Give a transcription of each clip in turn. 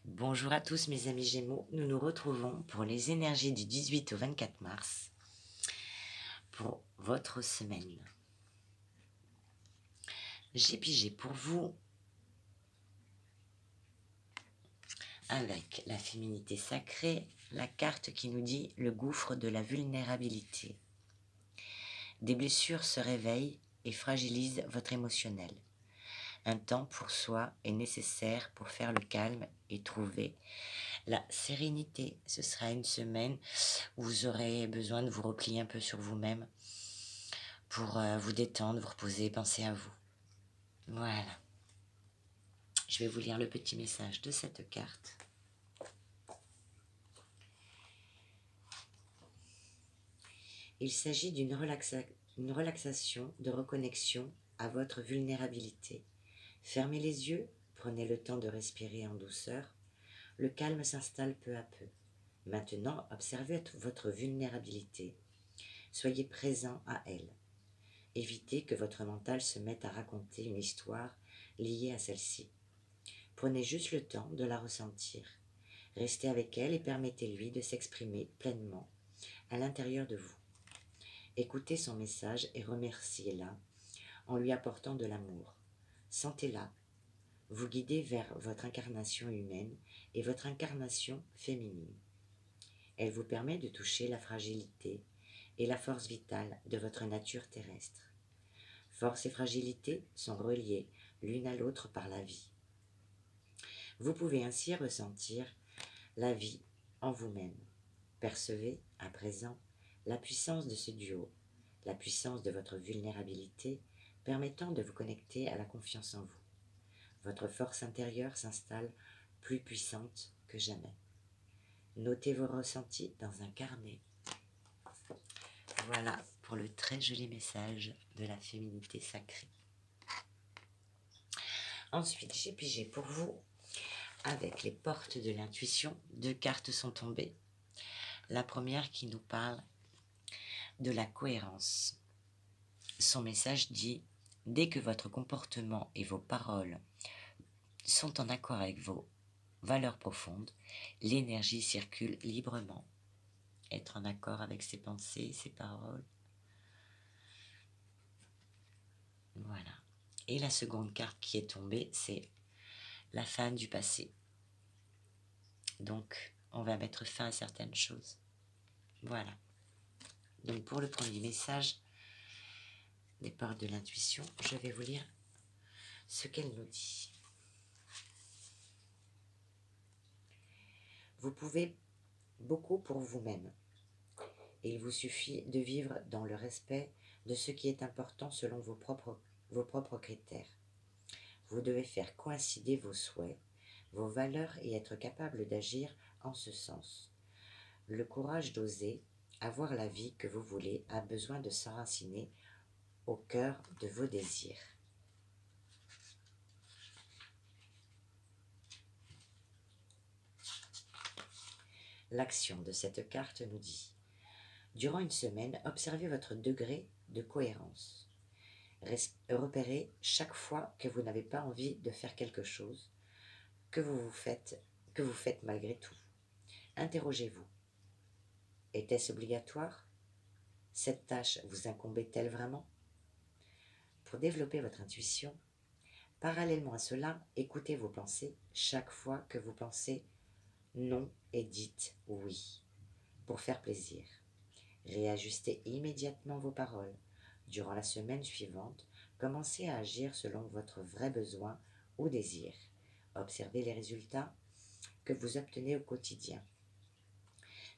Bonjour à tous mes amis Gémeaux, nous nous retrouvons pour les énergies du 18 au 24 mars pour votre semaine. J'ai pigé pour vous avec la féminité sacrée, la carte qui nous dit le gouffre de la vulnérabilité. Des blessures se réveillent et fragilisent votre émotionnel. Un temps pour soi est nécessaire pour faire le calme et trouver la sérénité. Ce sera une semaine où vous aurez besoin de vous replier un peu sur vous-même pour vous détendre, vous reposer, penser à vous. Voilà. Je vais vous lire le petit message de cette carte. Il s'agit d'une relaxation de reconnexion à votre vulnérabilité. Fermez les yeux, prenez le temps de respirer en douceur. Le calme s'installe peu à peu. Maintenant, observez votre vulnérabilité. Soyez présent à elle. Évitez que votre mental se mette à raconter une histoire liée à celle-ci. Prenez juste le temps de la ressentir. Restez avec elle et permettez-lui de s'exprimer pleinement à l'intérieur de vous. Écoutez son message et remerciez-la en lui apportant de l'amour. Sentez-la vous guider vers votre incarnation humaine et votre incarnation féminine. Elle vous permet de toucher la fragilité et la force vitale de votre nature terrestre. Force et fragilité sont reliées l'une à l'autre par la vie. Vous pouvez ainsi ressentir la vie en vous-même. Percevez à présent la puissance de ce duo, la puissance de votre vulnérabilité permettant de vous connecter à la confiance en vous. Votre force intérieure s'installe plus puissante que jamais. Notez vos ressentis dans un carnet. Voilà pour le très joli message de la féminité sacrée. Ensuite, j'ai pigé pour vous avec les portes de l'intuition. 2 cartes sont tombées. La première qui nous parle de la cohérence. Son message dit « Dès que votre comportement et vos paroles sont en accord avec vos valeurs profondes, l'énergie circule librement. » Être en accord avec ses pensées, ses paroles. Voilà. Et la seconde carte qui est tombée, c'est la fin du passé. Donc, on va mettre fin à certaines choses. Voilà. Donc, pour le premier message des portes de l'intuition, je vais vous lire ce qu'elle nous dit. Vous pouvez beaucoup pour vous-même. Il vous suffit de vivre dans le respect de ce qui est important selon vos propres critères. Vous devez faire coïncider vos souhaits, vos valeurs et être capable d'agir en ce sens. Le courage d'oser avoir la vie que vous voulez a besoin de s'enraciner au cœur de vos désirs. L'action de cette carte nous dit « Durant une semaine, observez votre degré de cohérence. Repérez chaque fois que vous n'avez pas envie de faire quelque chose que vous faites malgré tout. Interrogez-vous. Était-ce obligatoire? Cette tâche vous incombait-elle vraiment? Pour développer votre intuition, parallèlement à cela, écoutez vos pensées chaque fois que vous pensez non et dites oui, pour faire plaisir. Réajustez immédiatement vos paroles. Durant la semaine suivante, commencez à agir selon votre vrai besoin ou désir. Observez les résultats que vous obtenez au quotidien.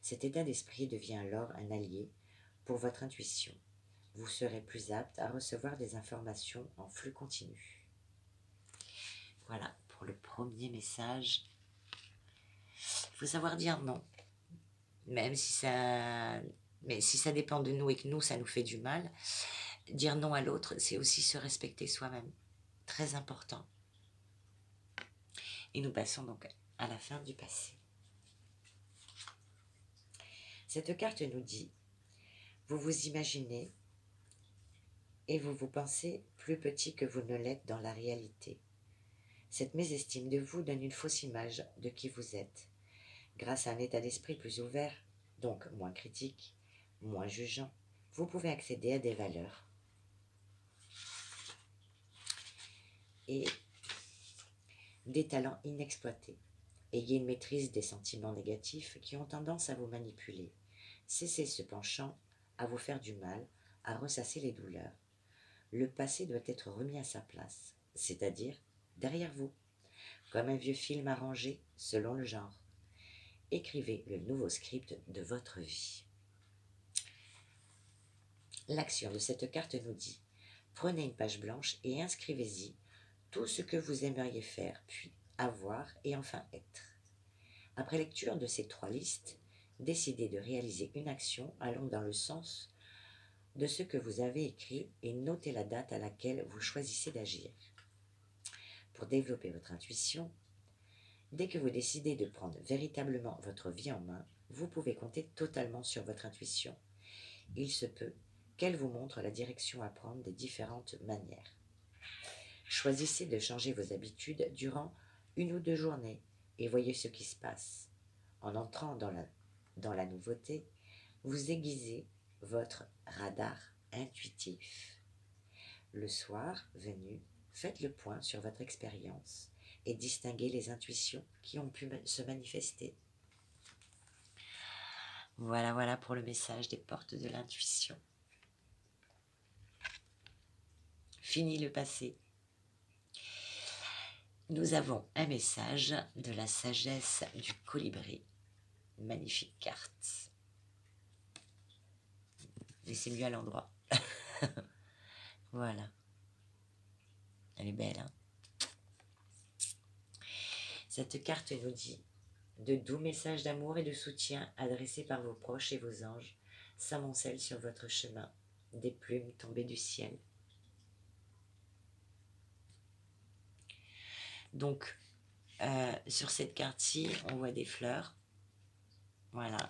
Cet état d'esprit devient alors un allié pour votre intuition. Vous serez plus apte à recevoir des informations en flux continu. Voilà pour le premier message. Il faut savoir dire non. Même si ça dépend de nous et que nous, ça nous fait du mal, dire non à l'autre, c'est aussi se respecter soi-même. Très important. Et nous passons donc à la fin du passé. Cette carte nous dit, vous vous imaginez et vous vous pensez plus petit que vous ne l'êtes dans la réalité. Cette mésestime de vous donne une fausse image de qui vous êtes. Grâce à un état d'esprit plus ouvert, donc moins critique, moins jugeant, vous pouvez accéder à des valeurs et des talents inexploités. Ayez une maîtrise des sentiments négatifs qui ont tendance à vous manipuler. Cessez ce penchant à vous faire du mal, à ressasser les douleurs. Le passé doit être remis à sa place, c'est-à-dire derrière vous, comme un vieux film arrangé selon le genre. Écrivez le nouveau script de votre vie. L'action de cette carte nous dit: prenez une page blanche et inscrivez-y tout ce que vous aimeriez faire, puis avoir et enfin être. Après lecture de ces 3 listes, décidez de réaliser une action allant dans le sens de ce que vous avez écrit et notez la date à laquelle vous choisissez d'agir. Pour développer votre intuition, dès que vous décidez de prendre véritablement votre vie en main, vous pouvez compter totalement sur votre intuition. Il se peut qu'elle vous montre la direction à prendre des différentes manières. Choisissez de changer vos habitudes durant 1 ou 2 journées et voyez ce qui se passe. En entrant dans la nouveauté, vous aiguisez votre radar intuitif. Le soir venu, faites le point sur votre expérience et distinguez les intuitions qui ont pu se manifester. Voilà pour le message des portes de l'intuition. Fini le passé. Nous avons un message de la sagesse du colibri. Magnifique carte. Mais c'est mieux à l'endroit. Voilà. Elle est belle, hein? Cette carte nous dit: de doux messages d'amour et de soutien adressés par vos proches et vos anges s'amoncellent sur votre chemin, des plumes tombées du ciel. Donc, sur cette carte-ci, on voit des fleurs. Voilà.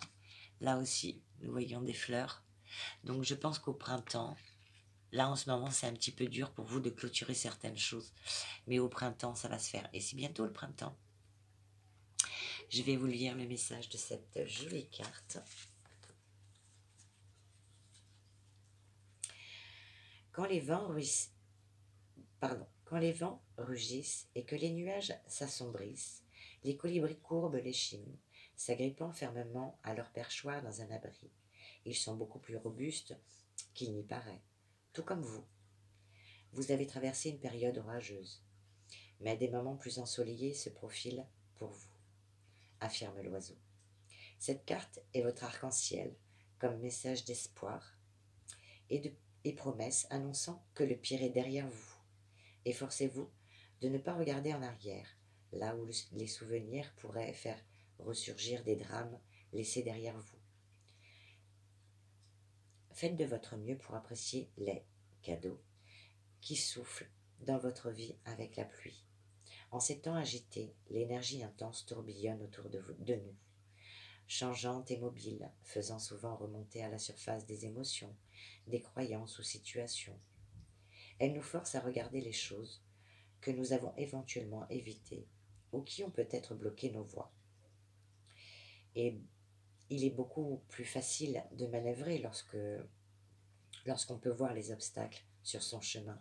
Là aussi, nous voyons des fleurs. Donc, je pense qu'au printemps, là, en ce moment, c'est un petit peu dur pour vous de clôturer certaines choses. Mais au printemps, ça va se faire. Et c'est bientôt le printemps. Je vais vous lire le message de cette jolie carte. Quand les vents rugissent et que les nuages s'assombrissent, les colibris courbent l'échine, s'agrippant fermement à leur perchoir dans un abri. Ils sont beaucoup plus robustes qu'il n'y paraît, tout comme vous. Vous avez traversé une période orageuse, mais des moments plus ensoleillés se profilent pour vous, affirme l'oiseau. Cette carte est votre arc-en-ciel, comme message d'espoir et promesse annonçant que le pire est derrière vous. Efforcez-vous de ne pas regarder en arrière, là où les souvenirs pourraient faire ressurgir des drames laissés derrière vous. Faites de votre mieux pour apprécier les cadeaux qui soufflent dans votre vie avec la pluie. En ces temps agités, l'énergie intense tourbillonne autour de nous, changeante et mobile, faisant souvent remonter à la surface des émotions, des croyances ou situations. Elle nous force à regarder les choses que nous avons éventuellement évitées ou qui ont peut-être bloqué nos voies. Et il est beaucoup plus facile de manœuvrer lorsqu'on peut voir les obstacles sur son chemin.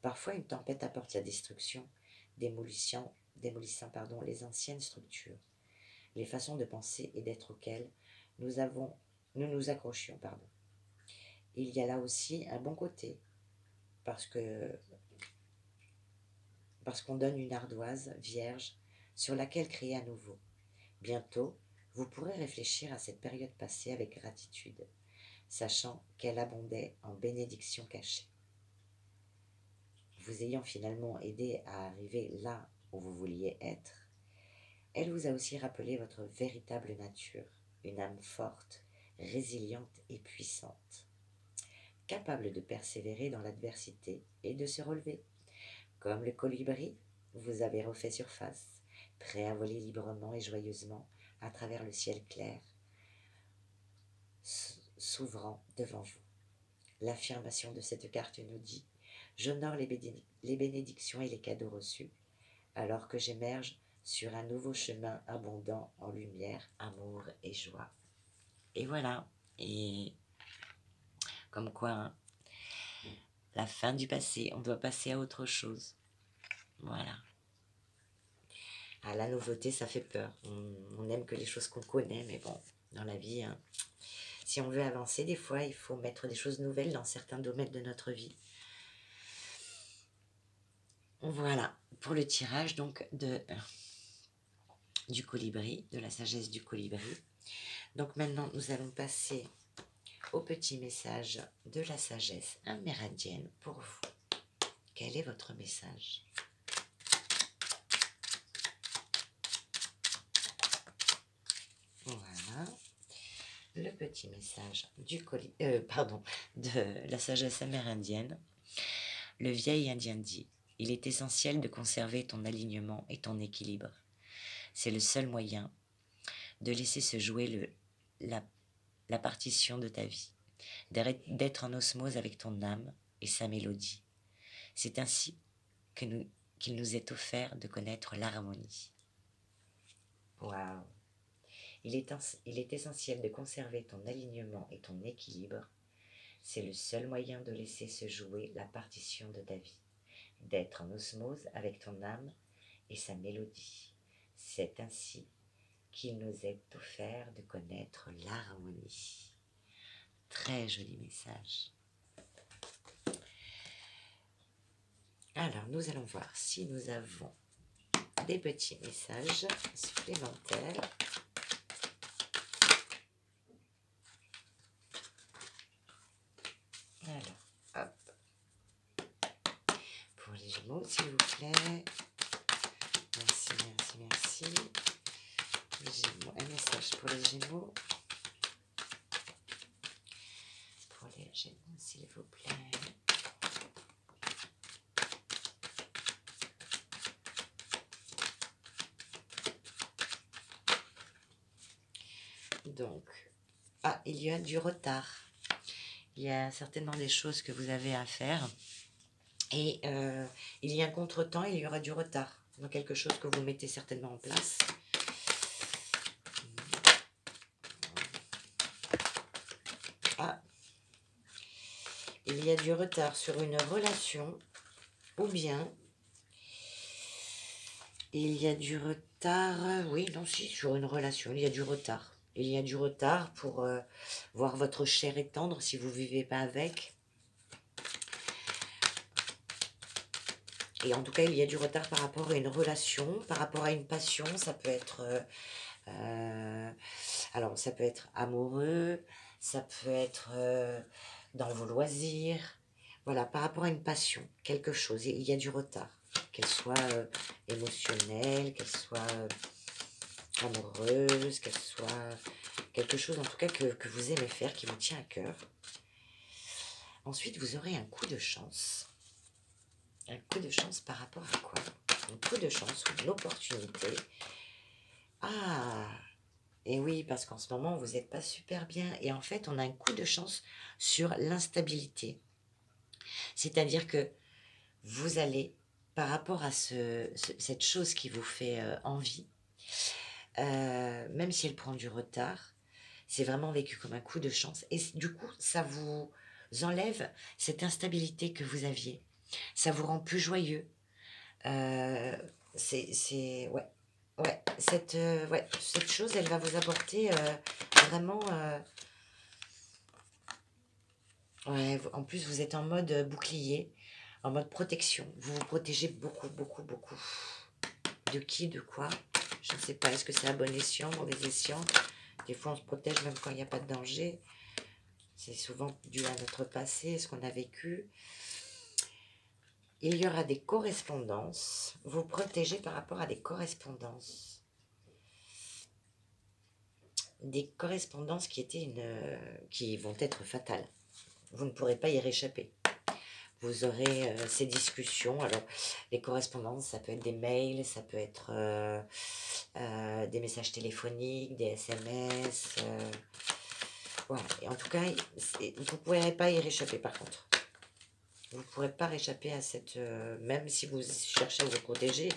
Parfois, une tempête apporte la destruction, démolissant les anciennes structures, les façons de penser et d'être auxquelles nous nous accrochions. Il y a là aussi un bon côté, parce qu'on donne une ardoise vierge sur laquelle créer à nouveau. Bientôt, vous pourrez réfléchir à cette période passée avec gratitude, sachant qu'elle abondait en bénédictions cachées. Vous ayant finalement aidé à arriver là où vous vouliez être, elle vous a aussi rappelé votre véritable nature, une âme forte, résiliente et puissante, capable de persévérer dans l'adversité et de se relever. Comme le colibri, vous avez refait surface, prêt à voler librement et joyeusement à travers le ciel clair, s'ouvrant devant vous. L'affirmation de cette carte nous dit: j'honore les bénédictions et les cadeaux reçus, alors que j'émerge sur un nouveau chemin abondant en lumière, amour et joie. Et voilà. Et comme quoi, hein, la fin du passé, on doit passer à autre chose. Voilà. Ah, la nouveauté, ça fait peur. On aime que les choses qu'on connaît, mais bon, dans la vie, hein, si on veut avancer, des fois, il faut mettre des choses nouvelles dans certains domaines de notre vie. Voilà, pour le tirage donc du colibri, de la sagesse du colibri. Donc maintenant, nous allons passer au petit message de la sagesse amérindienne pour vous. Quel est votre message? Voilà, le petit message de la sagesse amérindienne. Le vieil Indien dit: il est essentiel de conserver ton alignement et ton équilibre. C'est le seul moyen de laisser se jouer la partition de ta vie, d'être en osmose avec ton âme et sa mélodie. C'est ainsi qu'il nous est offert de connaître l'harmonie. Waouh! Il est essentiel de conserver ton alignement et ton équilibre. C'est le seul moyen de laisser se jouer la partition de ta vie, d'être en osmose avec ton âme et sa mélodie. C'est ainsi qu'il nous est offert de connaître l'harmonie. Très joli message. Alors, nous allons voir si nous avons des petits messages supplémentaires. Alors, hop. Pour les Gémeaux, s'il vous plaît. Merci, merci, merci. Les Gémeaux, un message pour les Gémeaux. Pour les Gémeaux, s'il vous plaît. Donc, il y a du retard. Il y a certainement des choses que vous avez à faire. Et il y a un contretemps, il y aura du retard. Donc quelque chose que vous mettez certainement en place. Il y a du retard sur une relation, ou bien il y a du retard, oui, non, si, sur une relation, il y a du retard. Il y a du retard pour voir votre chair étendre si vous ne vivez pas avec. Et en tout cas, il y a du retard par rapport à une relation, par rapport à une passion. Ça peut être, alors ça peut être amoureux, ça peut être dans vos loisirs. Voilà, par rapport à une passion, quelque chose, il y a du retard. Qu'elle soit émotionnelle, qu'elle soit amoureuse, qu'elle soit quelque chose en tout cas que vous aimez faire, qui vous tient à cœur. Ensuite, vous aurez un coup de chance. Un coup de chance par rapport à quoi? Un coup de chance ou une opportunité. Ah, et oui, parce qu'en ce moment, vous n'êtes pas super bien. Et en fait, on a un coup de chance sur l'instabilité. C'est-à-dire que vous allez, par rapport à cette chose qui vous fait envie, même si elle prend du retard, c'est vraiment vécu comme un coup de chance. Et du coup, ça vous enlève cette instabilité que vous aviez. Ça vous rend plus joyeux. Ouais, cette chose, elle va vous apporter vraiment... en plus, vous êtes en mode bouclier, en mode protection. Vous vous protégez beaucoup, beaucoup, beaucoup. De qui, de quoi? Je ne sais pas. Est-ce que c'est à bon escient, mauvais escient? Des fois, on se protège même quand il n'y a pas de danger. C'est souvent dû à notre passé, ce qu'on a vécu. Il y aura des correspondances. Vous protégez par rapport à des correspondances. Des correspondances qui vont être fatales. Vous ne pourrez pas y réchapper. Vous aurez ces discussions. Alors, les correspondances, ça peut être des mails, ça peut être des messages téléphoniques, des SMS. Voilà. Et en tout cas, vous ne pourrez pas y réchapper par contre. Vous ne pourrez pas réchapper à cette... même si vous cherchez à vous protéger,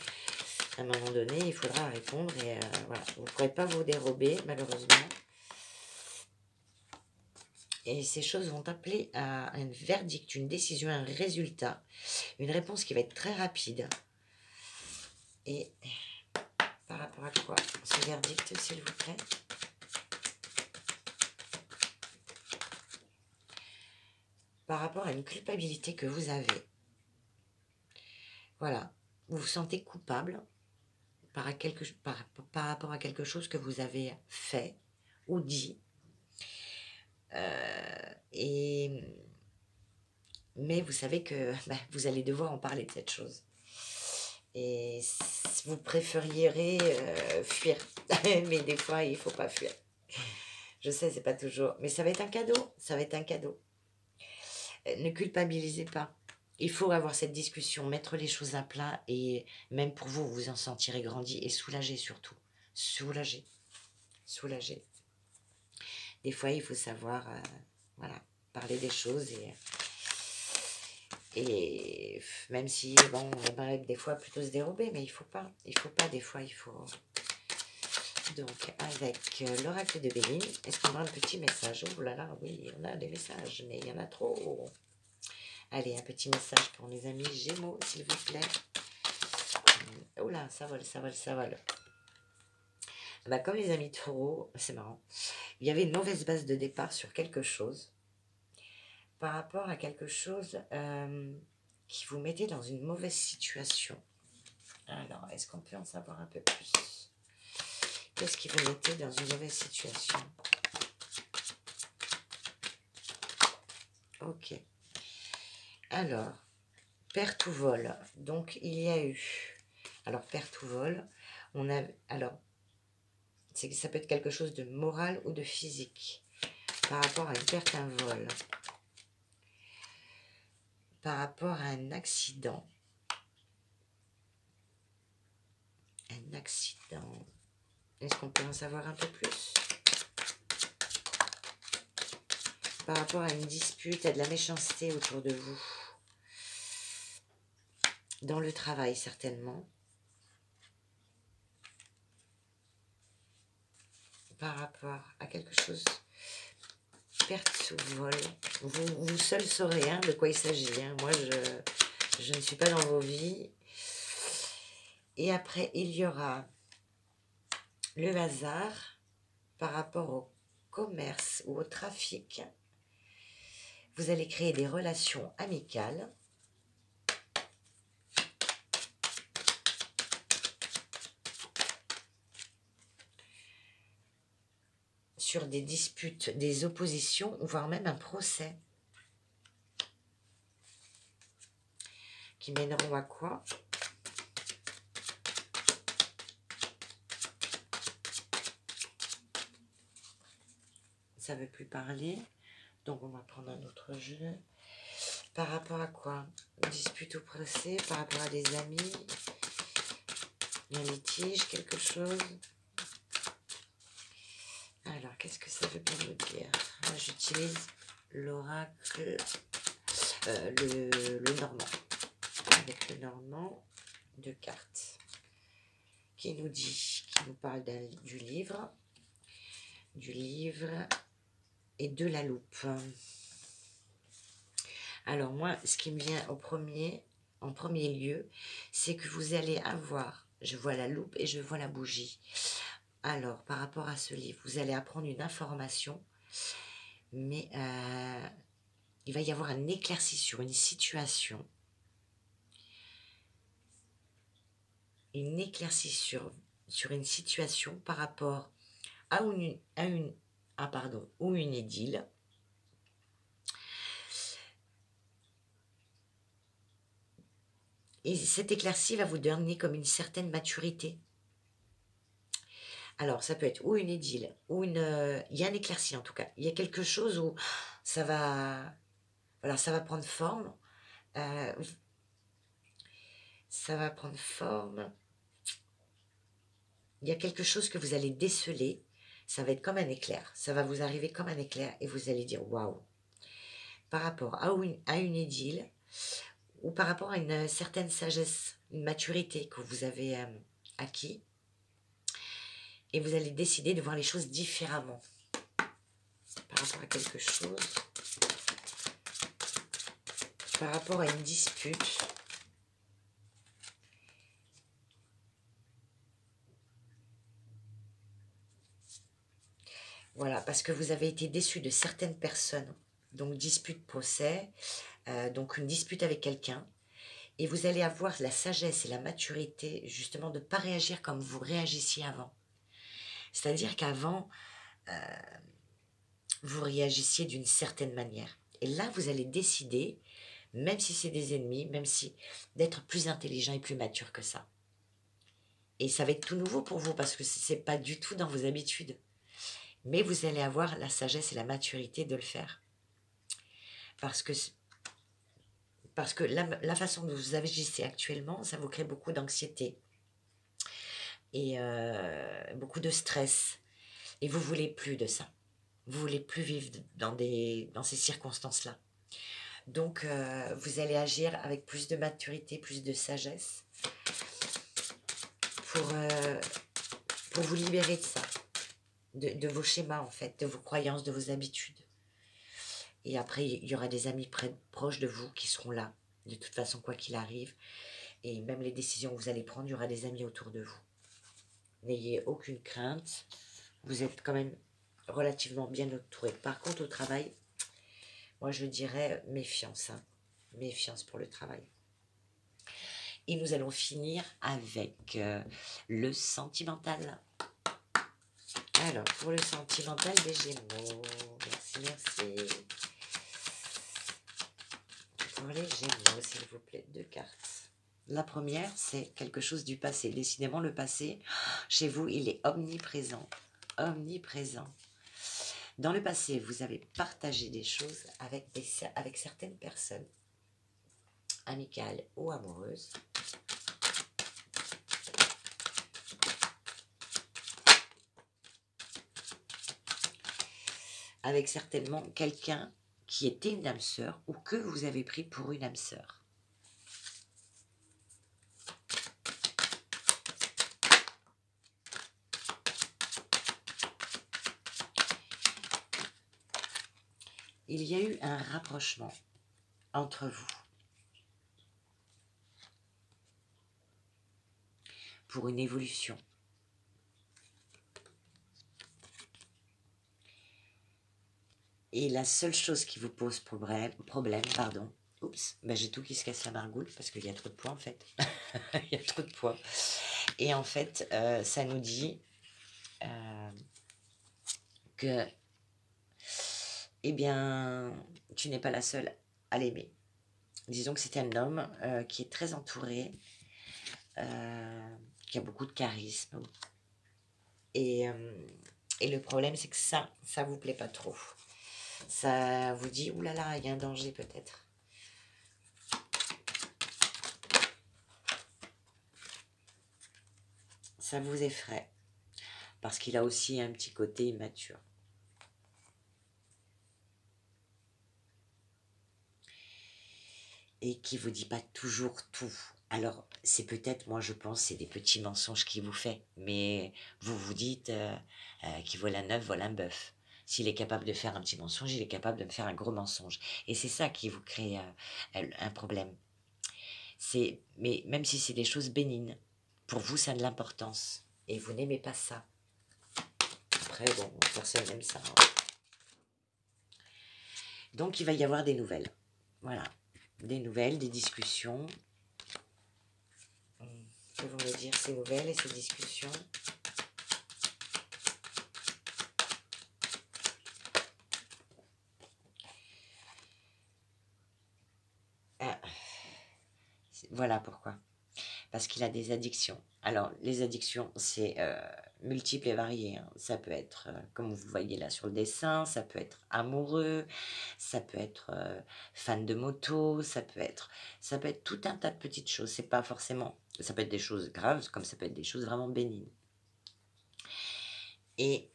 À un moment donné, il faudra répondre et voilà. Vous ne pourrez pas vous dérober, malheureusement. Et ces choses vont appeler à un verdict, une décision, un résultat, une réponse qui va être très rapide. Et par rapport à quoi ce verdict, s'il vous plaît? Par rapport à une culpabilité que vous avez. Voilà, vous vous sentez coupable par rapport à quelque chose que vous avez fait ou dit. Mais vous savez que vous allez devoir en parler de cette chose. Et vous préfériez fuir. Mais des fois, il ne faut pas fuir. Je sais, c'est pas toujours. Mais ça va être un cadeau. Ça va être un cadeau. Ne culpabilisez pas. Il faut avoir cette discussion, mettre les choses à plat. Et même pour vous, vous en sentirez grandi et soulagé surtout. Soulagé. Soulagé. Des fois, il faut savoir voilà, parler des choses et même si, bon, on aimerait des fois plutôt se dérober, mais il faut pas, des fois, il faut... Donc, avec l'oracle de Béline, est-ce qu'on a un petit message? Oh là là, oui, on a des messages, mais il y en a trop. Allez, un petit message pour mes amis Gémeaux, s'il vous plaît. Oh là, ça vole, ça vole, ça vole. Comme les amis Taureau, c'est marrant, il y avait une mauvaise base de départ sur quelque chose, par rapport à quelque chose qui vous mettait dans une mauvaise situation. Alors, est-ce qu'on peut en savoir un peu plus? Qu'est-ce qui vous mettait dans une mauvaise situation? Ok. Alors, perte ou vol. Donc, il y a eu... Alors, perte ou vol, on a... Alors, c'est que ça peut être quelque chose de moral ou de physique. Par rapport à une perte, un vol. Par rapport à un accident. Un accident. Est-ce qu'on peut en savoir un peu plus? Par rapport à une dispute, à de la méchanceté autour de vous. Dans le travail, certainement. Par rapport à quelque chose, perte ou vol. Vous seul saurez de quoi il s'agit. Moi, je ne suis pas dans vos vies. Et après, il y aura le hasard par rapport au commerce ou au trafic. Vous allez créer des relations amicales. Sur des disputes, des oppositions, voire même un procès. Qui mèneront à quoi? Ça ne veut plus parler. Donc, on va prendre un autre jeu. Par rapport à quoi? Dispute ou procès, par rapport à des amis, un litige, quelque chose. Alors, qu'est-ce que ça veut bien me dire? Moi, j'utilise l'oracle, le normand. Avec le normand, 2 cartes. Qui nous dit, qui nous parle du livre et de la loupe. Alors moi, ce qui me vient en premier lieu, c'est que vous allez avoir, je vois la loupe et je vois la bougie. Alors, par rapport à ce livre, vous allez apprendre une information, mais il va y avoir un éclairci sur une situation. Une éclaircie sur une situation par rapport à une idylle. Et cette éclaircie va vous donner comme une certaine maturité. Alors, ça peut être ou une idylle, ou il y a un éclairci en tout cas. Il y a quelque chose où ça va... Voilà, ça va prendre forme. Ça va prendre forme. Il y a quelque chose que vous allez déceler. Ça va être comme un éclair. Ça va vous arriver comme un éclair et vous allez dire waouh. Par rapport à une idylle ou par rapport à une certaine sagesse, une maturité que vous avez acquis. Et vous allez décider de voir les choses différemment par rapport à quelque chose, par rapport à une dispute. Voilà, parce que vous avez été déçu de certaines personnes. Donc, dispute, procès, donc une dispute avec quelqu'un. Et vous allez avoir la sagesse et la maturité, justement, de ne pas réagir comme vous réagissiez avant. C'est-à-dire qu'avant, vous réagissiez d'une certaine manière. Et là, vous allez décider, même si c'est des ennemis, même si, d'être plus intelligent et plus mature que ça. Et ça va être tout nouveau pour vous, parce que ce n'est pas du tout dans vos habitudes. Mais vous allez avoir la sagesse et la maturité de le faire. Parce que la façon dont vous agissez actuellement, ça vous crée beaucoup d'anxiété et beaucoup de stress. Et vous ne voulez plus de ça. Vous ne voulez plus vivre dans ces circonstances-là. Donc, vous allez agir avec plus de maturité, plus de sagesse pour vous libérer de ça, de vos schémas en fait, de vos croyances, de vos habitudes. Et après, il y aura des amis proches de vous qui seront là, de toute façon, quoi qu'il arrive. Et même les décisions que vous allez prendre, il y aura des amis autour de vous. N'ayez aucune crainte. Vous êtes quand même relativement bien entouré. Par contre, au travail, moi, je dirais méfiance. Hein. Méfiance pour le travail. Et nous allons finir avec le sentimental. Alors, pour le sentimental des Gémeaux. Merci, merci. Pour les Gémeaux, s'il vous plaît, 2 cartes. La première, c'est quelque chose du passé. Décidément, le passé, chez vous, il est omniprésent. Omniprésent. Dans le passé, vous avez partagé des choses avec certaines personnes, amicales ou amoureuses. Avec certainement quelqu'un qui était une âme sœur ou que vous avez pris pour une âme sœur. Il y a eu un rapprochement entre vous pour une évolution. Et la seule chose qui vous pose problème, oups, ben j'ai tout qui se casse la margoule parce qu'il y a trop de poids en fait. Il y a trop de poids. Et en fait, ça nous dit que, eh bien, tu n'es pas la seule à l'aimer. Disons que c'est un homme qui est très entouré, qui a beaucoup de charisme. Et le problème, c'est que ça vous plaît pas trop. Ça vous dit, oulala, il y a un danger peut-être. Ça vous effraie. Parce qu'il a aussi un petit côté immature. Et qui vous dit pas toujours tout. Alors, c'est peut-être, moi je pense, c'est des petits mensonges qu'il vous fait. Mais vous vous dites qu'il vole un œuf, vole un bœuf. S'il est capable de faire un petit mensonge, il est capable de me faire un gros mensonge. Et c'est ça qui vous crée un problème. Mais même si c'est des choses bénignes, pour vous, ça a de l'importance. Et vous n'aimez pas ça. Après, bon, personne n'aime ça. Hein. Donc, il va y avoir des nouvelles. Voilà. Des nouvelles, des discussions. Que vont me dire ces nouvelles et ces discussions? Ah, voilà pourquoi. Parce qu'il a des addictions. Alors, les addictions, c'est multiple et varié. Hein. Ça peut être, comme vous voyez là sur le dessin, ça peut être amoureux, ça peut être fan de moto, ça peut être tout un tas de petites choses. C'est pas forcément, ça peut être des choses graves, comme ça peut être des choses vraiment bénignes. Et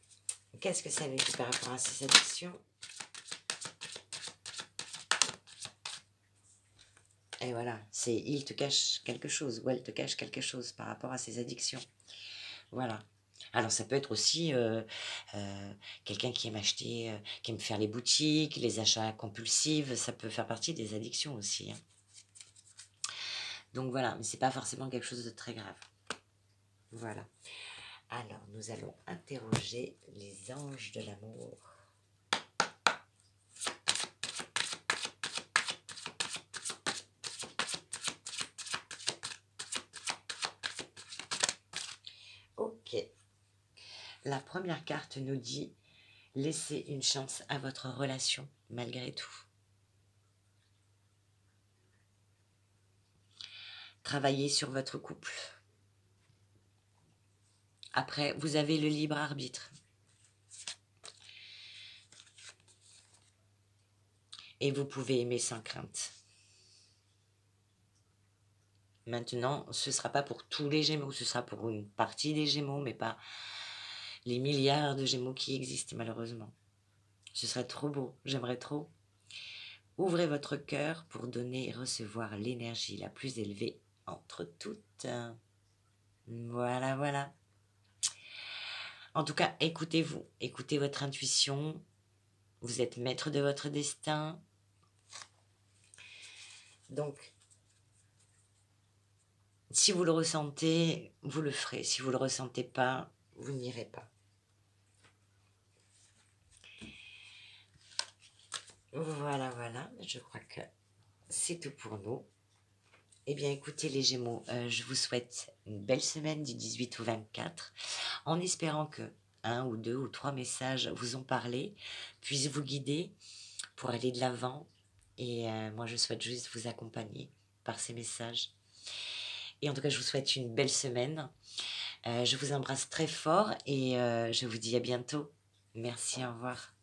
qu'est-ce que ça nous dit par rapport à ces addictions? Et voilà, c'est il te cache quelque chose ou elle te cache quelque chose par rapport à ses addictions. Voilà. Alors ça peut être aussi quelqu'un qui aime acheter, qui aime faire les boutiques, les achats compulsifs, ça peut faire partie des addictions aussi, hein. Donc voilà, mais c'est pas forcément quelque chose de très grave. Voilà. Alors nous allons interroger les anges de l'amour. Ok. La première carte nous dit: laissez une chance à votre relation malgré tout. Travaillez sur votre couple. Après, vous avez le libre arbitre. Et vous pouvez aimer sans crainte. Maintenant, ce ne sera pas pour tous les Gémeaux, ce sera pour une partie des Gémeaux, mais pas les milliards de Gémeaux qui existent malheureusement. Ce serait trop beau, j'aimerais trop. Ouvrez votre cœur pour donner et recevoir l'énergie la plus élevée entre toutes. Voilà, voilà. En tout cas, écoutez-vous, écoutez votre intuition. Vous êtes maître de votre destin. Donc, si vous le ressentez, vous le ferez. Si vous ne le ressentez pas, vous n'irez pas. Voilà, voilà. Je crois que c'est tout pour nous. Eh bien, écoutez les Gémeaux, je vous souhaite une belle semaine du 18 au 24, en espérant que un ou deux ou trois messages vous ont parlé, puissent vous guider pour aller de l'avant. Et moi, je souhaite juste vous accompagner par ces messages. Et en tout cas, je vous souhaite une belle semaine. Je vous embrasse très fort et je vous dis à bientôt. Merci, au revoir.